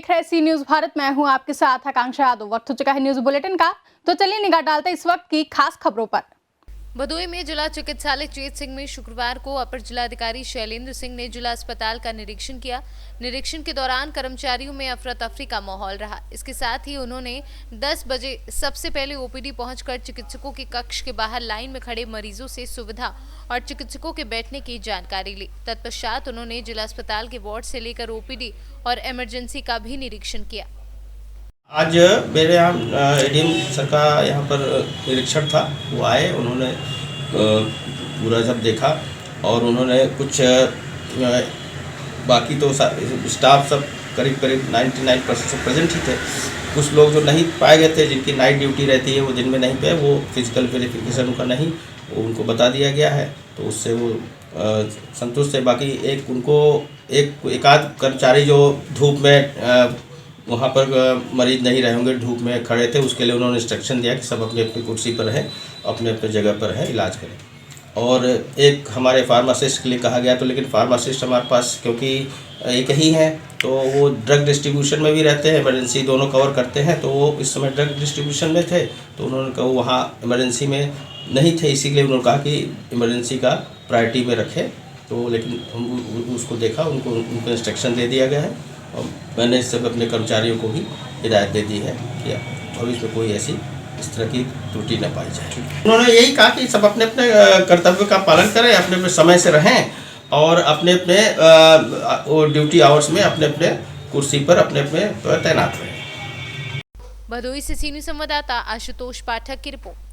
देख रहे सी न्यूज भारत। मैं हूं आपके साथ आकांक्षा यादव। वक्त हो चुका है न्यूज बुलेटिन का, तो चलिए निगाह डालते इस वक्त की खास खबरों पर। भदोही में जिला चिकित्सालय चेत सिंह में शुक्रवार को अपर जिलाधिकारी शैलेंद्र सिंह ने जिला अस्पताल का निरीक्षण किया। निरीक्षण के दौरान कर्मचारियों में अफरा तफरी का माहौल रहा। इसके साथ ही उन्होंने 10 बजे सबसे पहले ओपीडी पहुंचकर चिकित्सकों के कक्ष के बाहर लाइन में खड़े मरीजों से सुविधा और चिकित्सकों के बैठने की जानकारी ली। तत्पश्चात उन्होंने जिला अस्पताल के वार्ड से लेकर ओपीडी और इमरजेंसी का भी निरीक्षण किया। आज मेरे यहाँ एडीएम सर का यहाँ पर निरीक्षण था। वो आए, उन्होंने पूरा सब देखा और उन्होंने कुछ बाकी तो स्टाफ सब करीब 99% सब प्रेजेंट ही थे। कुछ लोग जो नहीं पाए गए थे, जिनकी नाइट ड्यूटी रहती है, वो दिन में नहीं पे, वो फिजिकल वेरिफिकेशन उनका नहीं, वो उनको बता दिया गया है, तो उससे वो संतुष्ट है। बाकी एक आध कर्मचारी जो धूप में वहाँ पर मरीज नहीं रहे होंगे, धूप में खड़े थे, उसके लिए उन्होंने इंस्ट्रक्शन दिया कि सब अपनी अपनी कुर्सी पर है, अपने अपने जगह पर है, इलाज करें। और एक हमारे फार्मासिस्ट के लिए कहा गया, तो लेकिन फार्मासिस्ट हमारे पास क्योंकि एक ही है, तो वो ड्रग डिस्ट्रीब्यूशन में भी रहते हैं, इमरजेंसी दोनों कवर करते हैं, तो वो इस समय ड्रग डिस्ट्रीब्यूशन में थे, तो उन्होंने कहा वहाँ इमरजेंसी में नहीं थे, इसीलिए उन्होंने कहा कि इमरजेंसी का प्रायोरिटी में रखें। तो लेकिन हम उसको देखा, उनको इंस्ट्रक्शन दे दिया गया है और मैंने सब अपने कर्मचारियों को भी हिदायत दे दी है कि भविष्य में कोई ऐसी इस तरह की त्रुटि न पाई जाए। उन्होंने यही कहा कि सब अपने अपने कर्तव्य का पालन करें, अपने अपने समय से रहें और अपने अपने ड्यूटी आवर्स में अपने अपने कुर्सी पर अपने अपने तैनात रहें। भदोही से सीनियर संवाददाता आशुतोष पाठक की रिपोर्ट।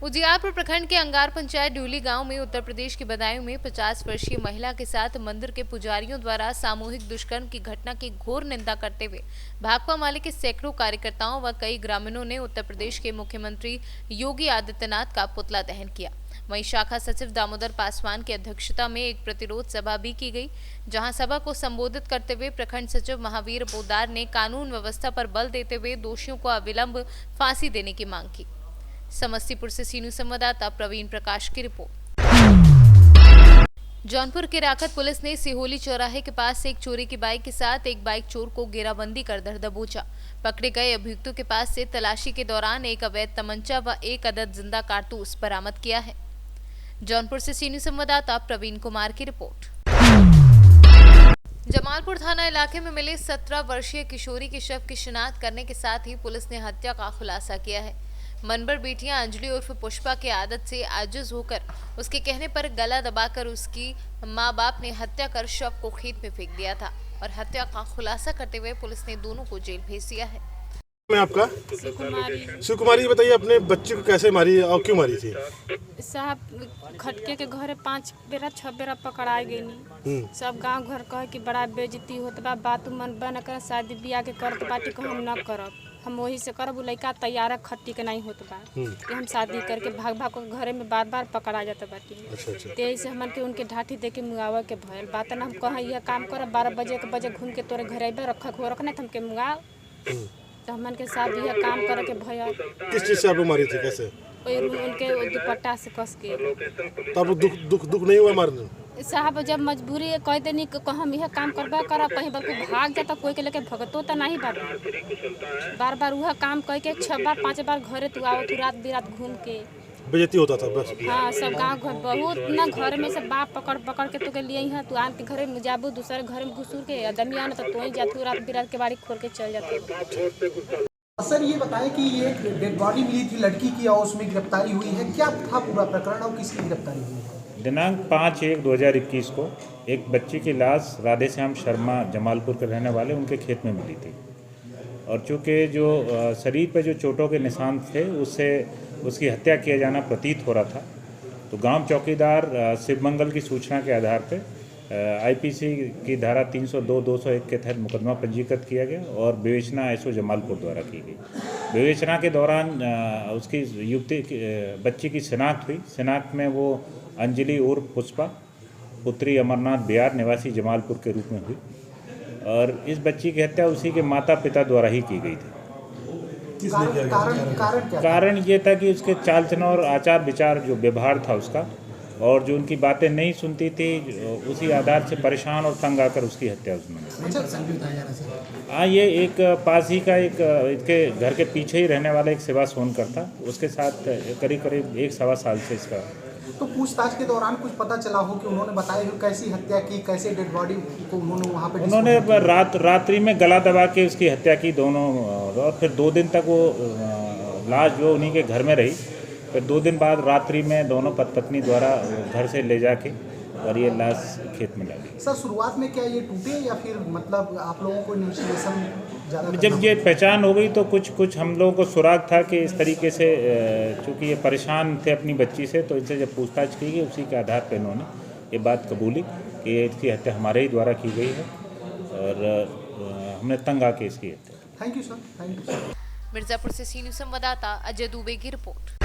उजियारपुर प्रखंड के अंगार पंचायत ड्यूली गांव में उत्तर प्रदेश के बदायूं में 50 वर्षीय महिला के साथ मंदिर के पुजारियों द्वारा सामूहिक दुष्कर्म की घटना की घोर निंदा करते हुए भाकपा माले के सैकड़ों कार्यकर्ताओं व कई ग्रामीणों ने उत्तर प्रदेश के मुख्यमंत्री योगी आदित्यनाथ का पुतला दहन किया। वहीं शाखा सचिव दामोदर पासवान की अध्यक्षता में एक प्रतिरोध सभा भी की गई, जहां सभा को संबोधित करते हुए प्रखंड सचिव महावीर पोदार ने कानून व्यवस्था पर बल देते हुए दोषियों को अविलंब फांसी देने की मांग की। समस्तीपुर से सीनू संवाददाता प्रवीण प्रकाश की रिपोर्ट। जौनपुर के राकत पुलिस ने सिहोली चौराहे के पास एक चोरी की बाइक के साथ एक बाइक चोर को घेराबंदी कर धर दबोचा। पकड़े गए अभियुक्तों के पास से तलाशी के दौरान एक अवैध तमंचा व एक अदद जिंदा कारतूस बरामद किया है। जौनपुर से सीनू संवाददाता प्रवीण कुमार की रिपोर्ट। जमालपुर थाना इलाके में मिले 17 वर्षीय किशोरी के शव की शिनाख्त करने के साथ ही पुलिस ने हत्या का खुलासा किया है। मनबर बेटियां अंजलि उर्फ पुष्पा के आदत से आजिज होकर उसके कहने पर गला दबाकर उसकी मां बाप ने हत्या कर शव को खेत में फेंक दिया था और हत्या का खुलासा करते हुए पुलिस ने दोनों को जेल भेज दिया है। मैं आपका सुकुमारी बताइए, अपने बच्चे को कैसे मारी और क्यों मारी थी? साहब खटके के घरे 5 बेरा 6 बेरा पकड़ाई गई। सब गांव घर कहे कि बड़ा बेइज्जती होत बा, बात मन बन कर शादी ब्याह के करत बाटी को हम न करब, हम वही से करब। लड़का तैयार खट्टी के नहीं होत बा कि हम शादी करके भाग भाग के घरे में बार बार पकड़ा जाता बाटी। तेजी से हमन के उनके ढाठी दे के मुआवा के भयल बात ना हम कहें यह काम कर 12 बजे के बजे घूम के तोरे घर अबे रखा खो रखने हमके मुआ, तो हमन के साथ यह काम करे के भयल। किस चीज से आप मारी थी? कैसे? उनके दुपट्टा से कस के। तब दुख नहीं हुआ मारने? साहब जब मजबूरी कह देनी कि हम यह काम करबा कर, कहीं बल्कि भाग जाता कोई के लेके भगतो तो नहीं बार बार वह काम कह के 6 बार 5 बार घरे तू आओ, तू रात बिरात घूम के बेइज्जती होता था बस। हाँ, सब गांव घर बहुत ना घर में सब बाप पकड़ के तो के लिए यहाँ तू आन के घरे में जाबू, दूसरे घर में घुसूर के आदमी आना तो ही जातू रात बिरात के बाड़ी खोल के चल जाते। सर ये बताएं कि ये डेड बॉडी मिली थी लड़की की और उसमें गिरफ्तारी हुई है, क्या था पूरा प्रकरण और किसकी गिरफ्तारी हुई है? दिनांक 5/1/2021 को एक बच्ची की लाश राधेश्याम शर्मा जमालपुर के रहने वाले उनके खेत में मिली थी और चूँकि जो शरीर पर जो चोटों के निशान थे उससे उसकी हत्या किया जाना प्रतीत हो रहा था, तो गांव चौकीदार शिवमंगल की सूचना के आधार पर आईपीसी की धारा 302-201 के तहत मुकदमा पंजीकृत किया गया और विवेचना एसओ जमालपुर द्वारा की गई। विवेचना के दौरान उसकी बच्ची की शिनाख्त हुई। शिनाख्त में वो अंजलि उर्फ पुष्पा पुत्री अमरनाथ बिहार निवासी जमालपुर के रूप में हुई और इस बच्ची की हत्या उसी के माता पिता द्वारा ही की गई थी। कारण क्या? कारण ये था कि उसके चाल चलन और आचार विचार जो व्यवहार था उसका और जो उनकी बातें नहीं सुनती थी उसी आधार से परेशान और तंग आकर उसकी हत्या उसने। हाँ, ये एक पास ही का एक इसके घर के पीछे ही रहने वाला एक सेवा सोनकर था, उसके साथ करीब करीब 1-1.25 साल से इसका। तो पूछताछ के दौरान कुछ पता चला हो कि उन्होंने बताया कि कैसी हत्या की, कैसे डेड बॉडी को उन्होंने वहाँ पे उन्होंने रात्रि में गला दबा के उसकी हत्या की दोनों, और फिर 2 दिन तक वो लाश जो उन्हीं के घर में रही। फिर 2 दिन बाद रात्रि में दोनों पत्नी द्वारा घर से ले जाके और ये लाश खेत में डाली। सर, शुरुआत में क्या ये टूटे या फिर मतलब आप लोगों को इन्वेस्टिगेशन ज़्यादा? जब ये पहचान हो गई तो कुछ हम लोगों को सुराग था कि इस तरीके से, चूँकि ये परेशान थे अपनी बच्ची से, तो इनसे जब पूछताछ की गई उसी के आधार पर इन्होंने ये बात कबूली कि इसकी हत्या हमारे ही द्वारा की गई है और हमने तंग आके इसकी हत्या। Thank you sir, thank you sir. Mirzapur से सी न्यूज़ संवाददाता अजय दुबे की रिपोर्ट।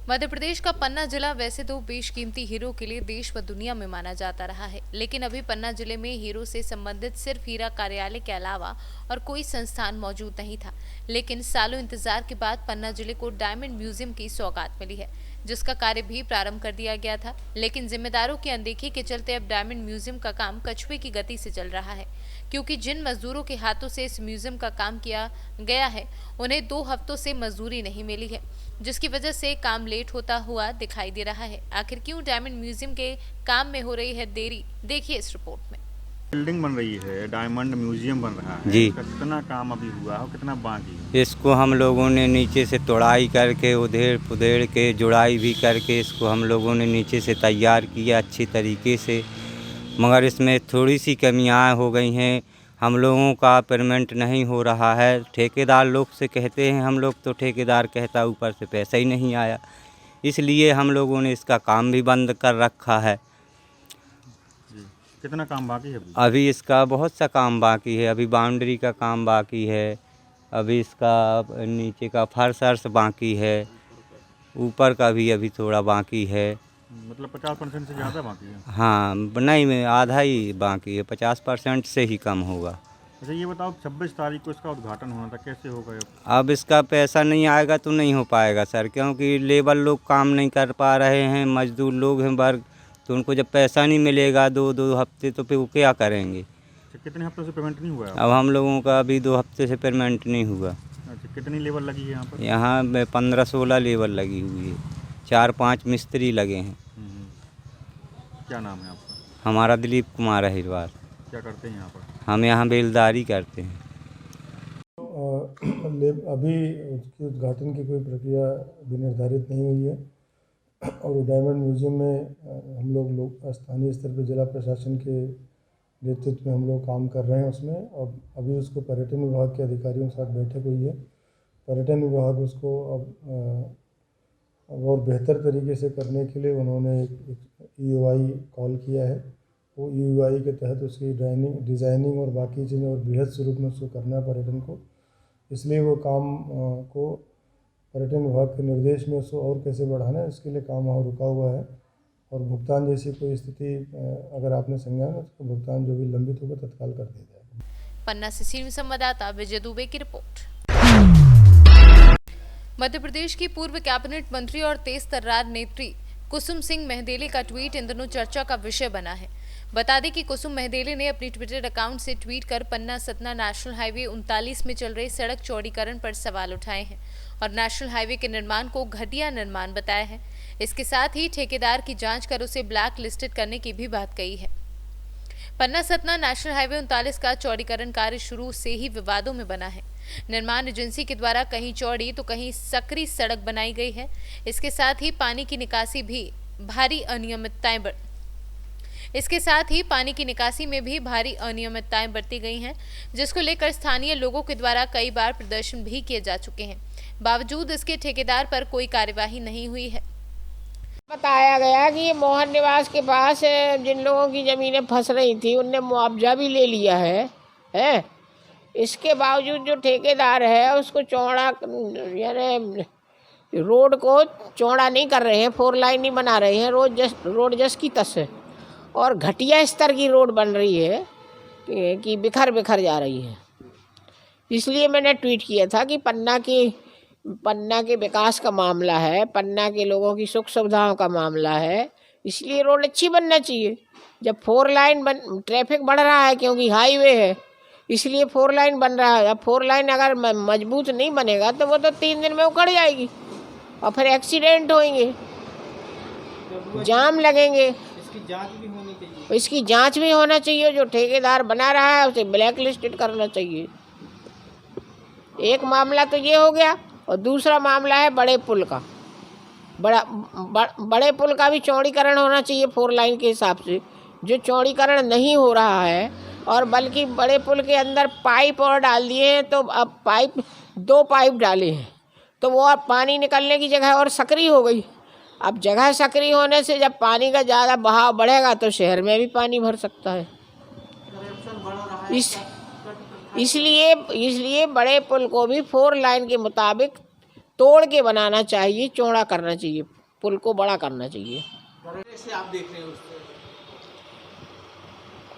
मध्य प्रदेश का पन्ना जिला वैसे तो बेशकीमती हीरो के लिए देश व दुनिया में माना जाता रहा है, लेकिन अभी पन्ना जिले में हीरो से संबंधित सिर्फ हीरा कार्यालय के अलावा और कोई संस्थान मौजूद नहीं था। लेकिन सालों इंतजार के बाद पन्ना जिले को डायमंड म्यूजियम की सौगात मिली है, जिसका कार्य भी प्रारंभ कर दिया गया था। लेकिन जिम्मेदारों की अनदेखी के चलते अब डायमंड म्यूजियम का काम कछुए की गति से चल रहा है, क्योंकि जिन मजदूरों के हाथों से इस म्यूजियम का काम किया गया है उन्हें 2 हफ्तों से मजदूरी नहीं मिली है, जिसकी वजह से काम लेट होता हुआ दिखाई दे रहा है। आखिर क्यों डायमंड म्यूजियम के काम में हो रही है देरी, देखिए इस रिपोर्ट में। बिल्डिंग बन रही है, डायमंड म्यूजियम बन रहा है जी। कितना काम अभी हुआ है, कितना बाकी है? इसको हम लोगों ने नीचे से तोड़ाई करके उधेड़ पुधेड़ के जुड़ाई भी करके इसको हम लोगों ने नीचे से तैयार किया अच्छी तरीके से, मगर इसमें थोड़ी सी कमियां हो गई हैं। हम लोगों का पेमेंट नहीं हो रहा है, ठेकेदार लोग से कहते हैं हम लोग, तो ठेकेदार कहता ऊपर से पैसा ही नहीं आया, इसलिए हम लोगों ने इसका काम भी बंद कर रखा है। कितना काम बाकी है अभी इसका बहुत सा काम बाकी है, अभी बाउंड्री का काम बाकी है, अभी इसका नीचे का फर्श अर्श बाकी है, ऊपर का भी अभी थोड़ा बाकी है। मतलब 50% से ज़्यादा बाकी है? हाँ, नहीं, आधा ही बाकी है, 50% से ही कम होगा। अच्छा, ये बताओ 26 तारीख को इसका उद्घाटन होना था, कैसे होगा? अब इसका पैसा नहीं आएगा तो नहीं हो पाएगा सर, क्योंकि लेबर लोग काम नहीं कर पा रहे हैं, मजदूर लोग हैं वर्ग, तो उनको जब पैसा नहीं मिलेगा 2 हफ्ते तो फिर वो क्या करेंगे? अच्छा, कितने हफ्तों से पेमेंट नहीं हुआ है? अब हम लोगों का अभी 2 हफ्ते से पेमेंट नहीं हुआ। अच्छा, कितनी लेबर लगी है यहाँ पर? यहाँ 15-16 लेबर लगी हुई है, 4-5 मिस्त्री लगे हैं। क्या नाम है आपका? हमारा दिलीप कुमार अहिरवार। क्या करते हैं यहाँ पर? हम यहाँ बेलदारी करते हैं। अभी उसके उद्घाटन की कोई प्रक्रिया अभी निर्धारित नहीं हुई है, और डायमंड म्यूजियम में हम लोग स्थानीय स्तर पर जिला प्रशासन के नेतृत्व में हम लोग काम कर रहे हैं उसमें। अब अभी उसको पर्यटन विभाग के अधिकारियों के साथ बैठक हुई है। पर्यटन विभाग उसको अब और बेहतर तरीके से करने के लिए उन्होंने एक EOI कॉल किया है। वो EOI के तहत उसकी डिज़ाइनिंग और बाकी चीज़ें और बृहद स्वरूप में उसको करना है पर्यटन को, इसलिए वो काम को पर्यटन विभाग के निर्देश में उसको और कैसे बढ़ाना है, इसके लिए काम वहाँ रुका हुआ है। और भुगतान जैसी कोई स्थिति अगर आपने संज्ञान में, तो भुगतान जो भी लंबित होगा तत्काल कर दिया जाएगा। पन्ना से सी न्यूज़ संवाददाता विजय दुबे की रिपोर्ट। मध्य प्रदेश की पूर्व कैबिनेट मंत्री और तेज तर्रार नेत्री कुसुम सिंह मेहदेले का ट्वीट इन दिनों चर्चा का विषय बना है। बता दें कि कुसुम मेहदेले ने अपनी ट्विटर अकाउंट से ट्वीट कर पन्ना सतना नेशनल हाईवे 39 में चल रहे सड़क चौड़ीकरण पर सवाल उठाए हैं और नेशनल हाईवे के निर्माण को घटिया निर्माण बताया है। इसके साथ ही ठेकेदार की जांच कर उसे ब्लैक लिस्टेड करने की भी बात कही है। पन्ना सतना नेशनल हाईवे 39 का चौड़ीकरण कार्य शुरू से ही विवादों में बना है। निर्माण एजेंसी के द्वारा कहीं चौड़ी तो कहीं सकरी सड़क बनाई गई है। इसके साथ ही पानी की निकासी में भी भारी अनियमितताएं बरती गई हैं, जिसको लेकर स्थानीय लोगों के द्वारा कई बार प्रदर्शन भी किए जा चुके हैं। बावजूद इसके ठेकेदार पर कोई कार्यवाही नहीं हुई है। बताया गया कि मोहन निवास के पास जिन लोगों की ज़मीनें फंस रही थी उनने मुआवजा भी ले लिया है। इसके बावजूद जो ठेकेदार है उसको चौड़ा यानी रोड को चौड़ा नहीं कर रहे हैं, 4 लाइन नहीं बना रहे हैं, रोड जस की तस है और घटिया स्तर की रोड बन रही है कि बिखर जा रही है। इसलिए मैंने ट्वीट किया था कि पन्ना की पन्ना के विकास का मामला है, पन्ना के लोगों की सुख सुविधाओं का मामला है, इसलिए रोड अच्छी बनना चाहिए। जब 4 लाइन ट्रैफिक बढ़ रहा है क्योंकि हाईवे है, इसलिए 4 लाइन बन रहा है। अब 4 लाइन अगर मजबूत नहीं बनेगा तो वो तो 3 दिन में उखड़ जाएगी और फिर एक्सीडेंट होंगे, जाम लगेंगे। इसकी जांच भी होना चाहिए। जो ठेकेदार बना रहा है उसे ब्लैक लिस्टेड करना चाहिए। एक मामला तो ये हो गया और दूसरा मामला है बड़े पुल का। बड़े पुल का भी चौड़ीकरण होना चाहिए 4 लाइन के हिसाब से, जो चौड़ीकरण नहीं हो रहा है। और बल्कि बड़े पुल के अंदर पाइप और डाल दिए हैं, तो अब 2 पाइप डाले हैं तो वो अब पानी निकलने की जगह और सकरी हो गई। अब जगह सकरी होने से जब पानी का ज़्यादा बहाव बढ़ेगा तो शहर में भी पानी भर सकता है। इसलिए बड़े पुल को भी 4 लाइन के मुताबिक तोड़ के बनाना चाहिए, चौड़ा करना चाहिए, पुल को बड़ा करना चाहिए। आप देख रहे हैं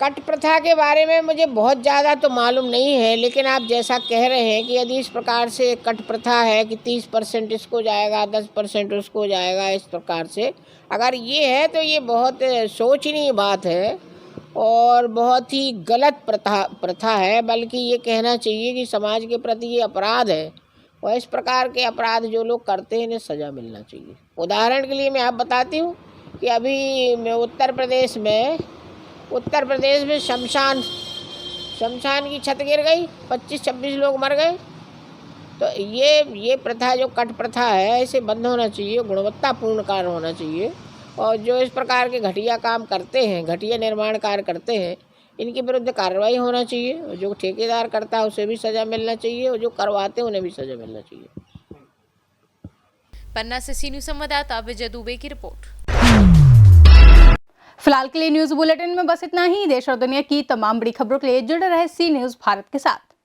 कट प्रथा के बारे में मुझे बहुत ज़्यादा तो मालूम नहीं है, लेकिन आप जैसा कह रहे हैं कि यदि इस प्रकार से कट प्रथा है कि 30% इसको जाएगा, 10% उसको जाएगा, इस प्रकार से अगर ये है तो ये बहुत सोचनीय बात है और बहुत ही गलत प्रथा है। बल्कि ये कहना चाहिए कि समाज के प्रति ये अपराध है और इस प्रकार के अपराध जो लोग करते हैं इन्हें सज़ा मिलना चाहिए। उदाहरण के लिए मैं आप बताती हूँ कि अभी मैं उत्तर प्रदेश में शमशान की छत गिर गई, 25-26 लोग मर गए। तो ये प्रथा जो कट प्रथा है इसे बंद होना चाहिए, गुणवत्तापूर्ण कार्य होना चाहिए। और जो इस प्रकार के घटिया काम करते हैं, घटिया निर्माण कार्य करते हैं, इनके विरुद्ध कार्रवाई होना चाहिए। और जो ठेकेदार करता है उसे भी सज़ा मिलना चाहिए और जो करवाते हैं उन्हें भी सज़ा मिलना चाहिए। पन्ना से सी न्यूज़ संवाददाता विजय दुबे की रिपोर्ट। फिलहाल के लिए न्यूज बुलेटिन में बस इतना ही। देश और दुनिया की तमाम बड़ी खबरों के लिए जुड़े रहे सी न्यूज़ भारत के साथ।